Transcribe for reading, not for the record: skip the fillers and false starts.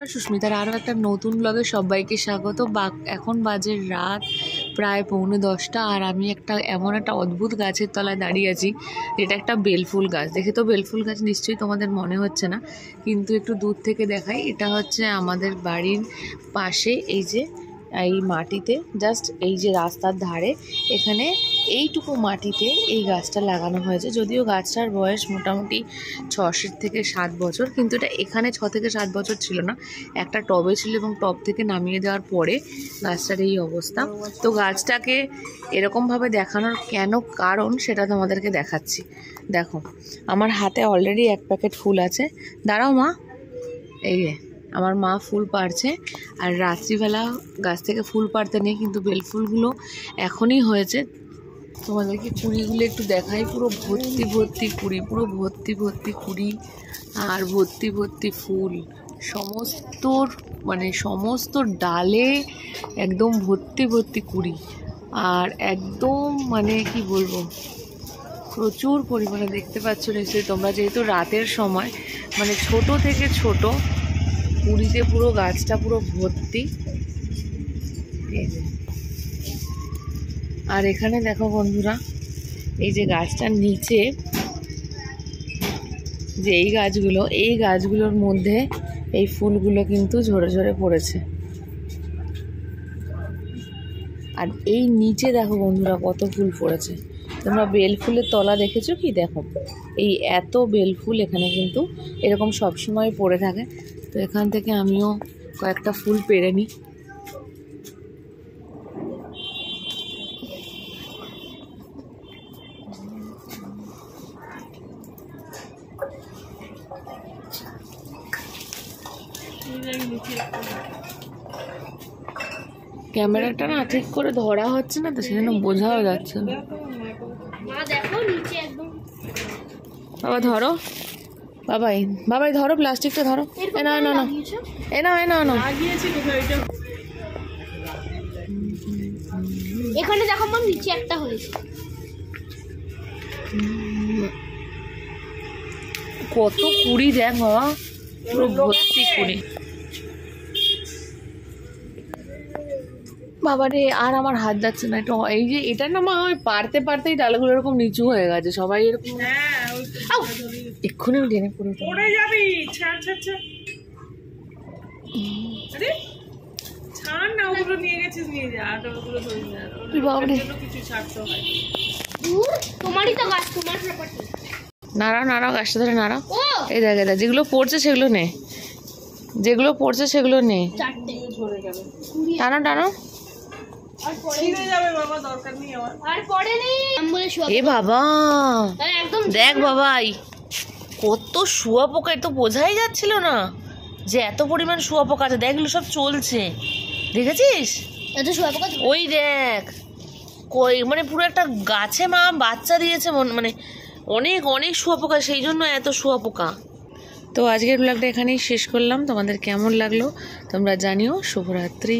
সুস্মিতার আরও একটা নতুন ব্লগে সবাইকে স্বাগত। এখন বাজে রাত প্রায় 9:45 আর আমি এমন একটা অদ্ভুত গাছের তলায় দাঁড়িয়ে আছি, যেটা একটা বেলফুল গাছ। দেখে তো বেলফুল গাছ নিশ্চয়ই তোমাদের মনে হচ্ছে না, কিন্তু একটু দূর থেকে দেখাই। এটা হচ্ছে আমাদের বাড়ির পাশে, এই মাটিতে, জাস্ট এই যে রাস্তার ধারে, এখানে এইটুকু মাটিতে এই গাছটা লাগানো হয়েছে। যদিও গাছটার বয়স মোটামুটি 6 থেকে 7 বছর, কিন্তু এটা এখানে 6 থেকে 7 বছর ছিল না, একটা টবে ছিল এবং টব থেকে নামিয়ে দেওয়ার পরে গাছটার এই অবস্থা। তো গাছটাকে এরকমভাবে দেখানোর কারণ সেটা তোমাদেরকে দেখাচ্ছি। দেখো, আমার হাতে অলরেডি 1 প্যাকেট ফুল আছে। দাঁড়াও মা, এই যে আমার মা ফুল পাড়ছে। আর রাত্রিবেলা গাছ থেকে ফুল পাড়তে নেই, কিন্তু বেলফুলগুলো এখনই হয়েছে। তোমাদেরকে কুড়িগুলো একটু দেখাই। পুরো ভর্তি ভর্তি কুড়ি, পুরো ভর্তি ভর্তি কুড়ি আর ভর্তি ভর্তি ফুল। সমস্ত ডালে একদম ভর্তি ভর্তি কুড়ি। আর একদম কি বলবো, প্রচুর পরিমাণে দেখতে পাচ্ছ নিশ্চয়ই তোমরা, যেহেতু রাতের সময়, ছোট থেকে ছোট কুড়িতে পুরো গাছটা পুরো ভর্তি। আর এখানে দেখো বন্ধুরা, এই যে গাছটার নিচে যে এই গাছগুলোর মধ্যে এই ফুলগুলো কিন্তু ঝরে ঝরে পড়েছে। আর এই নিচে দেখো বন্ধুরা কত ফুল পড়েছে। তোমরা বেল ফুলের তলা দেখেছো কি? দেখো, এই এত বেল ফুল এখানে কিন্তু এরকম সবসময় পড়ে থাকে। তো এখান থেকে আমিও কয়েকটা ফুল পেড়ে নিই। ক্যামেরাটা না ঠিক করে ধরা হচ্ছে না, তো সেজন্য বোঝাও যাচ্ছে না। বাবা ধরো, বাবাই ধরো, প্লাস্টিকটা ধরো। এখানে দেখো মা, নিচে একটা হয়েছে। কত কুড়ি দেখ বাবা, পুরো ভর্তি কুড়ি। বাবারে, আর আমার হাত যাচ্ছে না। একটু এই যে এটা না মা, ওই পারতে পারতেই ডালগুলো এরকম নিচু হয়ে গেছে, সবাই এরকম। এক্ষুনি টেনে পড়ে যাবি। নাড়াও গাছটা ধরে নাড়াও। এই দেখ যেগুলো পড়ছে সেগুলো নে, টানো। এ বাবা, দেখ বাবাই, কত শুয়োপোকা! তো বোঝাই যাচ্ছিল না যে এত পরিমাণ শুয়োপোকা আছে। দেখ, এগুলো সব চলছে, দেখেছিস? ওই দেখ, পুরো একটা গাছে মা বাচ্চা দিয়েছে, অনেক অনেক শুয়োপোকা, সেই জন্য এত শুয়োপোকা। তো আজকের ব্লগটা এখানেই শেষ করলাম। তোমাদের কেমন লাগলো তোমরা জানিও। শুভরাত্রি।